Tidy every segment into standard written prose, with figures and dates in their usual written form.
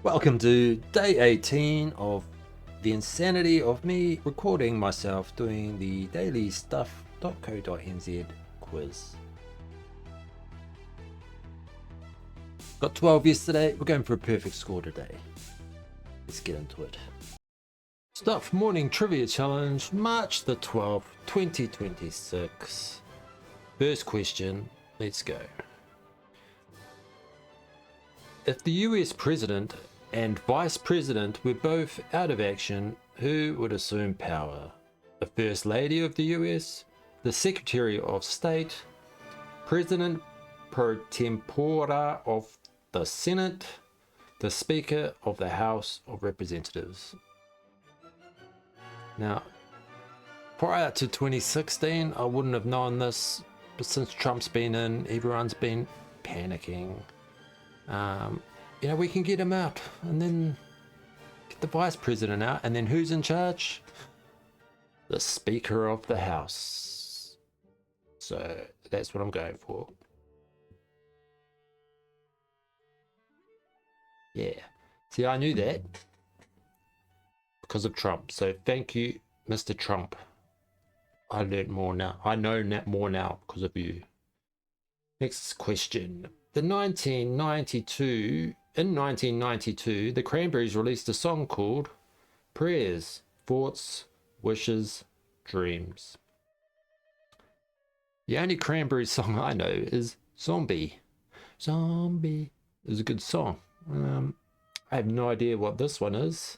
Welcome to day 18 of the insanity of me recording myself doing the daily stuff.co.nz quiz. Got 12 yesterday, we're going for a perfect score today. Let's get into it. Stuff Morning Trivia Challenge, March the 12th, 2026. First question, let's go. If the US President and Vice President were both out of action, who would assume power? The First Lady of the US, the Secretary of State, President pro tempore of the Senate, the Speaker of the House of Representatives. Now, prior to 2016, I wouldn't have known this, but since Trump's been in, everyone's been panicking. We can get him out and then get the vice president out, and then who's in charge? The Speaker of the House. So that's what I'm going for. Yeah. See, I knew that because of Trump. So thank you, Mr. Trump. I learned more now. I know more now because of you. Next question. In 1992, the Cranberries released a song called Prayers, Thoughts, Wishes, Dreams. The only Cranberries song I know is Zombie. Zombie is a good song. I have no idea what this one is.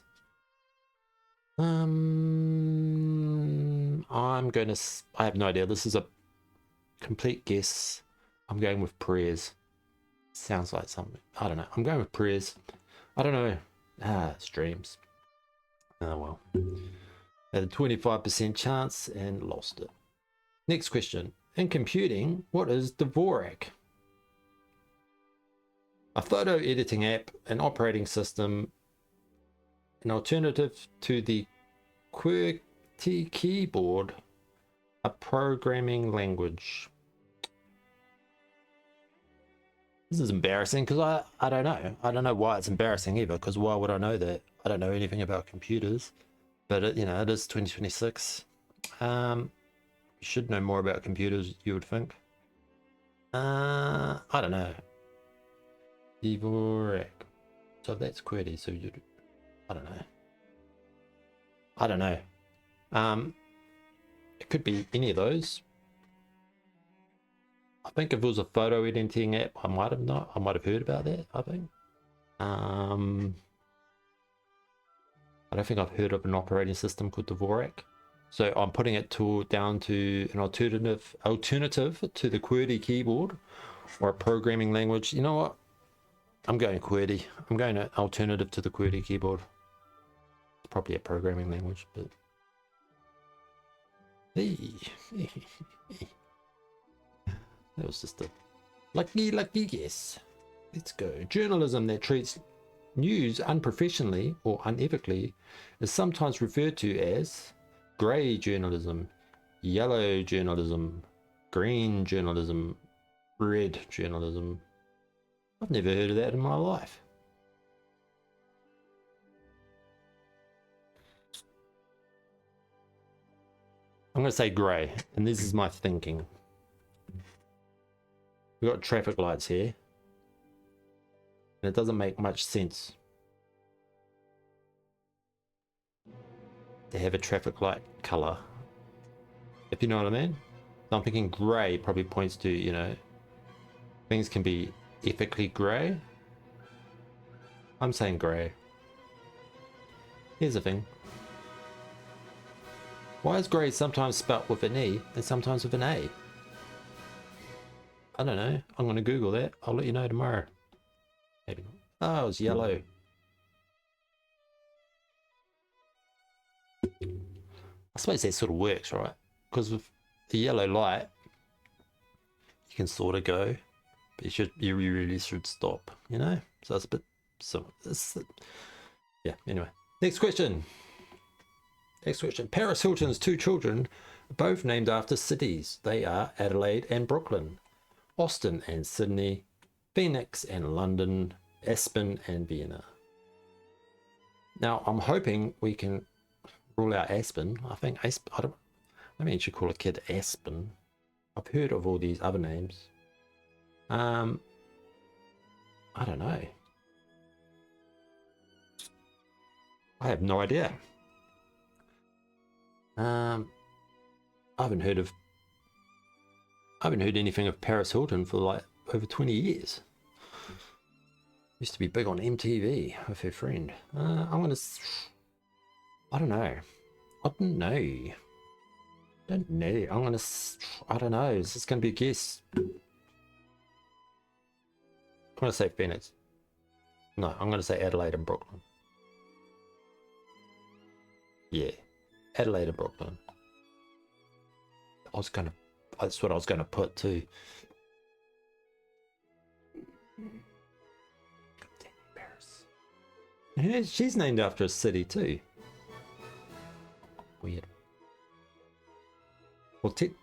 I have no idea. This is a complete guess. I'm going with Prayers. Sounds like something. I don't know. I'm going with Prayers. I don't know. It's dreams. Oh well. Had a 25% chance and lost it. Next question. In computing, what is Dvorak? A photo editing app, an operating system, an alternative to the QWERTY keyboard, a programming language. This is embarrassing because I don't know. I don't know why it's embarrassing either, because why would I know that? I don't know anything about computers. But it is 2026. You should know more about computers, you would think. I don't know. Dvorak. So that's QWERTY, so I don't know. It could be any of those. I think if it was a photo editing app, I might have heard about that, I think. I don't think I've heard of an operating system called Dvorak. So I'm putting it down to an alternative to the QWERTY keyboard or a programming language. You know what? I'm going QWERTY. I'm going an alternative to the QWERTY keyboard. It's probably a programming language, but hey. That was just a lucky guess. Let's go. Journalism that treats news unprofessionally or unethically is sometimes referred to as grey journalism, yellow journalism, green journalism, red journalism. I've never heard of that in my life. I'm going to say grey, and this is my thinking. We've got traffic lights here, and it doesn't make much sense to have a traffic light color, if you know what I mean. So I'm thinking grey probably points to, things can be ethically grey. I'm saying grey. Here's the thing. Why is grey sometimes spelt with an E and sometimes with an A? I don't know. I'm going to Google that. I'll let you know tomorrow. Maybe not. Oh, it's yellow. I suppose that sort of works, right? Because with the yellow light, you can sort of go, but you really should stop, So it's a bit similar. Yeah, anyway. Next question. Paris Hilton's two children are both named after cities. They are Adelaide and Brooklyn, Austin and Sydney, Phoenix and London, Aspen and Vienna. Now, I'm hoping we can rule out Aspen. I think Aspen, I mean, you should call a kid Aspen. I've heard of all these other names. I don't know. I have no idea. I haven't heard anything of Paris Hilton for like over 20 years. Used to be big on MTV with her friend. I don't know. I don't know. I don't know. Is this gonna be a guess? I'm gonna say Phoenix. No, I'm gonna say Adelaide and Brooklyn. Yeah, Adelaide and Brooklyn. That's what I was gonna put too. Paris. Yeah, she's named after a city too. Weird. Well, in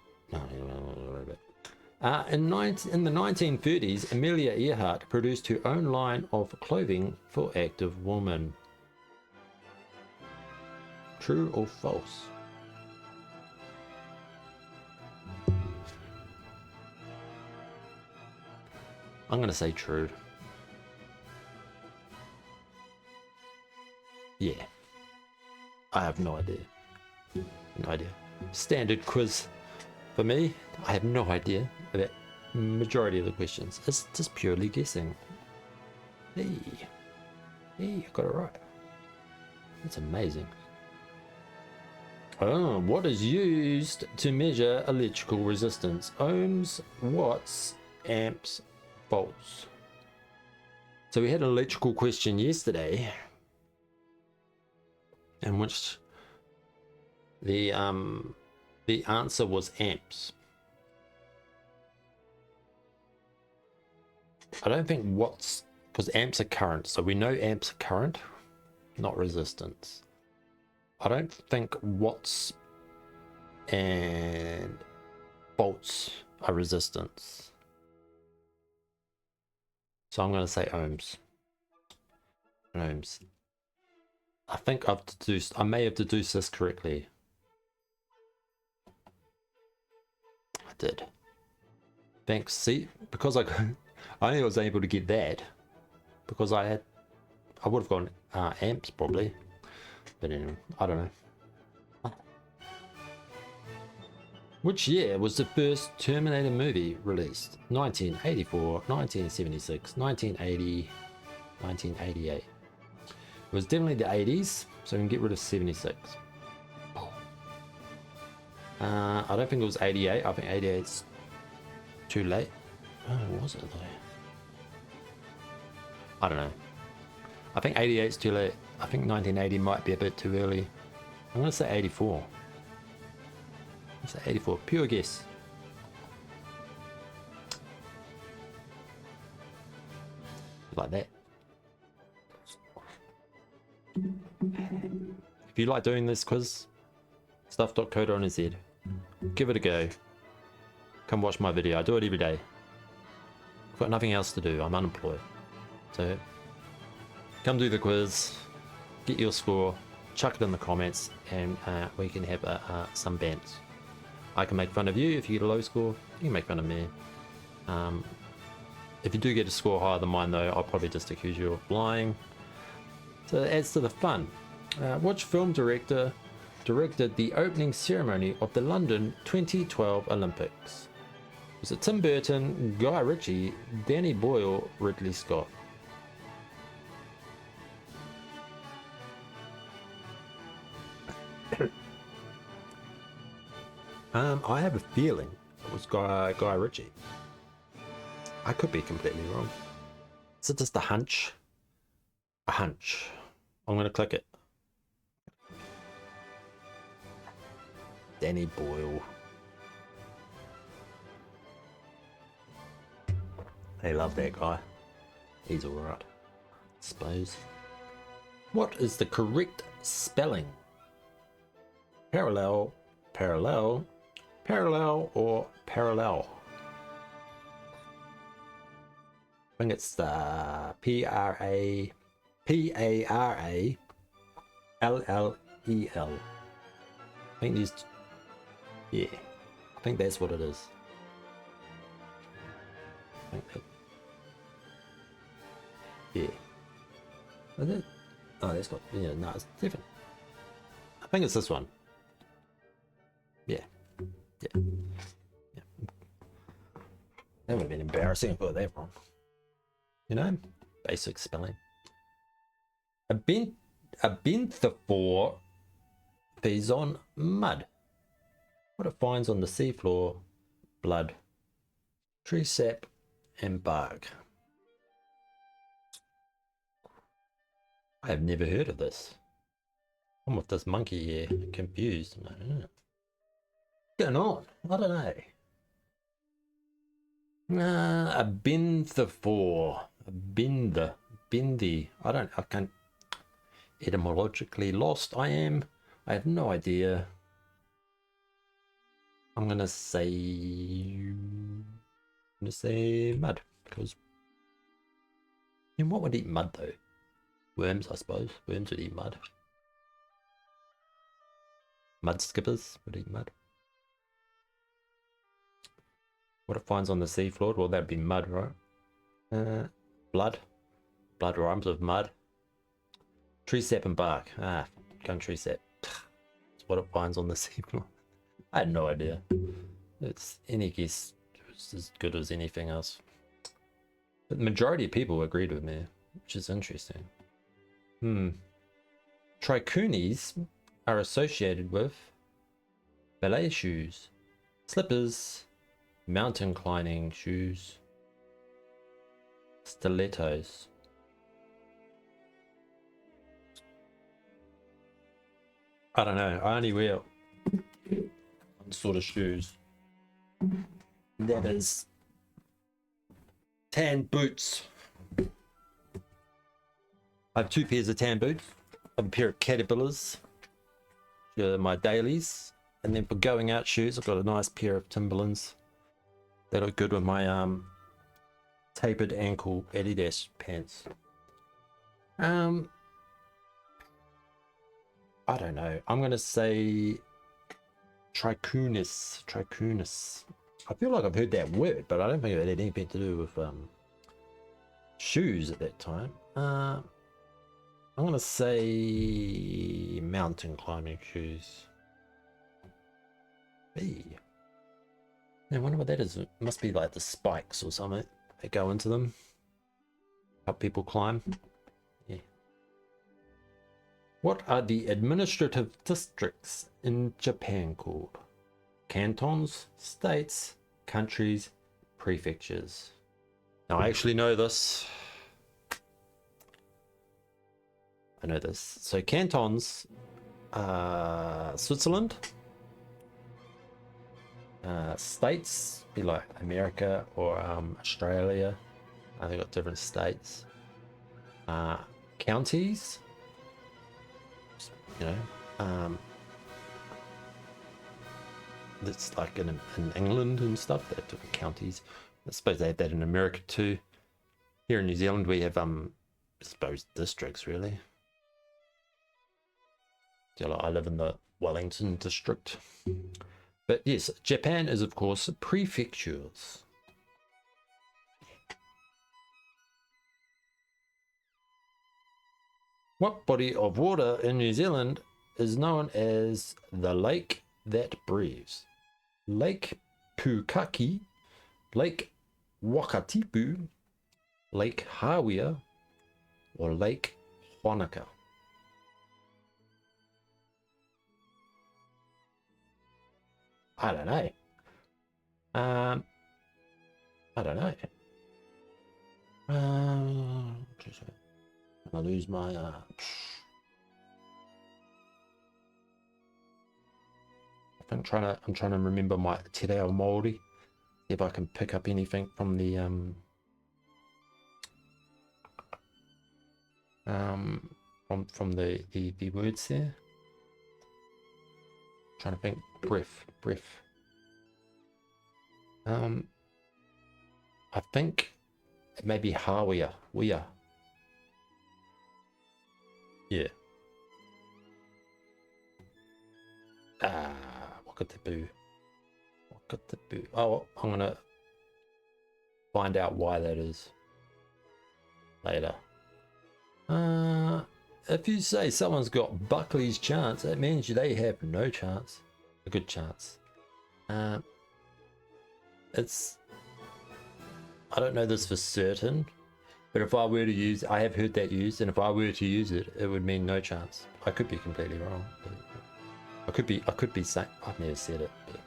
the 1930s, Amelia Earhart produced her own line of clothing for active women. True or false? I'm going to say true. Yeah. I have no idea. No idea. Standard quiz for me. I have no idea about majority of the questions. It's just purely guessing. Hey, I got it right. That's amazing. Oh, what is used to measure electrical resistance? Ohms, watts, amps, volts. So we had an electrical question yesterday in which the answer was amps. I don't think watts, because amps are current, so we know amps are current, not resistance. I don't think watts and volts are resistance. So I'm going to say ohms. Ohms. I think I may have deduced this correctly. I did. Thanks. See, because I only was able to get that because I would have gone amps probably, but anyway, I don't know. Which year was the first Terminated movie released? 1984, 1976, 1980, 1988. It was definitely the 80s, so we can get rid of 76. I don't think it was 88. I think 88's too late. Oh, was it though? I don't know. I think 88's too late. I think 1980 might be a bit too early. I'm going to say 84. Let's say 84. Pure guess. Like that. If you like doing this quiz, stuff.co.nz, give it a go. Come watch my video. I do it every day. I've got nothing else to do. I'm unemployed. So come do the quiz, get your score, chuck it in the comments, and we can have some bants. I can make fun of you if you get a low score. You can make fun of me. If you do get a score higher than mine though, I'll probably just accuse you of lying. So it adds to the fun. Which film director directed the opening ceremony of the London 2012 Olympics? Was it Tim Burton, Guy Ritchie, Danny Boyle, Ridley Scott? I have a feeling it was Guy Ritchie. I could be completely wrong. Is it just a hunch? A hunch. I'm going to click it. Danny Boyle. They love that guy. He's alright, I suppose. What is the correct spelling? Parallel, parallel, parallel, or parallel? I think it's the P-A-R-A L-L-E-L. I think these, yeah, I think that's what it is. I think that, yeah. Is it? Oh, that's got, yeah, no, it's different. I think it's this one. Yeah. Yeah. Yeah. That would have been embarrassing if I got that wrong. You know? Basic spelling. A benthifor feeds on mud. What it finds on the seafloor, blood, tree sap, and bark. I have never heard of this. I'm with this monkey here, confused. What's going on? I don't know. A benthifor. A bendy. I can't. Etymologically lost. I have no idea. I'm gonna say mud, because what would eat mud though? Worms, I suppose. Worms would eat mud. Mud skippers would eat mud. What it finds on the seafloor, well, that'd be mud, right? Blood. Blood rhymes with mud. Tree sap and bark. Gun tree sap. It's what it finds on the seafloor. I had no idea. It's any guess. It's as good as anything else. But the majority of people agreed with me, which is interesting. Trichoonies are associated with ballet shoes, slippers, mountain climbing shoes, stilettos. I don't know. I only wear one sort of shoes. That is tan boots. I have 2 pairs of tan boots. I have a pair of Caterpillars, my dailies, and then for going out shoes, I've got a nice pair of Timberlands. They look good with my tapered ankle Adidas pants. I don't know. I'm gonna say trichoonus. I feel like I've heard that word, but I don't think it had anything to do with shoes at that time. I'm gonna say mountain climbing shoes. Hey, I wonder what that is. It must be like the spikes or something that go into them, help people climb. Yeah. What are the administrative districts in Japan called? Cantons, states, countries, prefectures. Now I actually know this. I know this. So cantons, Switzerland. States, be like America or Australia. They got different states. Counties, you know, that's like in England and stuff. They have different counties. I suppose they have that in America too. Here in New Zealand, we have I suppose districts really. So I live in the Wellington district. But yes, Japan is of course prefectures. What body of water in New Zealand is known as the lake that breathes? Lake Pukaki, Lake Wakatipu, Lake Hawea, or Lake Wanaka? I don't know. I don't know. I lose my I'm trying to remember my Te Reo Māori. See if I can pick up anything from the from the words there. Trying to think. Breath. I think maybe Hawea. Yeah. What could the boo? What could the boo? Oh, I'm gonna find out why that is later. If you say someone's got Buckley's chance, that means they have no chance. A good chance. It's, I don't know this for certain, but if I were to use, I have heard that used, and if I were to use it, it would mean no chance. I could be completely wrong. But I could be saying, I've never said it. But,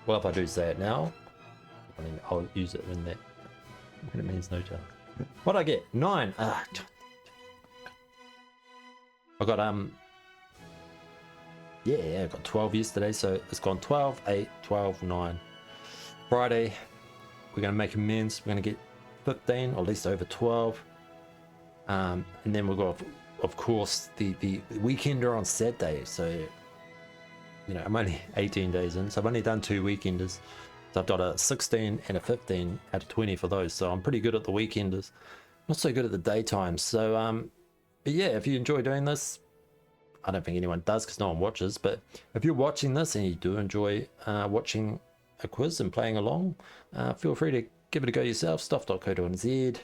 well, if I do say it now, I mean, I'll use it when it means no chance. What'd I get? 9. I got yeah, I got 12 yesterday, so it's gone 12, 8, 12, 9. Friday, we're gonna make amends. We're gonna get 15, or at least over 12. And then we've got, of course, the weekender on Saturday. So, you know, I'm only 18 days in, so I've only done 2 weekenders. So I've got a 16 and a 15 out of 20 for those. So I'm pretty good at the weekenders, not so good at the daytime. So, but yeah, if you enjoy doing this, I don't think anyone does because no one watches. But if you're watching this and you do enjoy watching a quiz and playing along, feel free to give it a go yourself. Stuff.co.nz.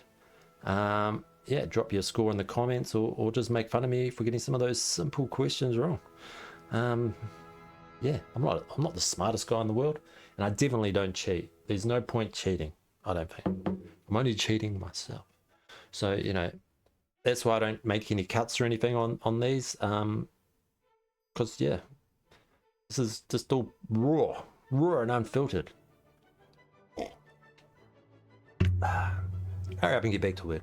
Yeah, drop your score in the comments, or just make fun of me for getting some of those simple questions wrong. Yeah, I'm not the smartest guy in the world, and I definitely don't cheat. There's no point cheating, I don't think. I'm only cheating myself. So, you know, that's why I don't make any cuts or anything on these, because yeah, this is just all raw and unfiltered. Hurry up and get back to work.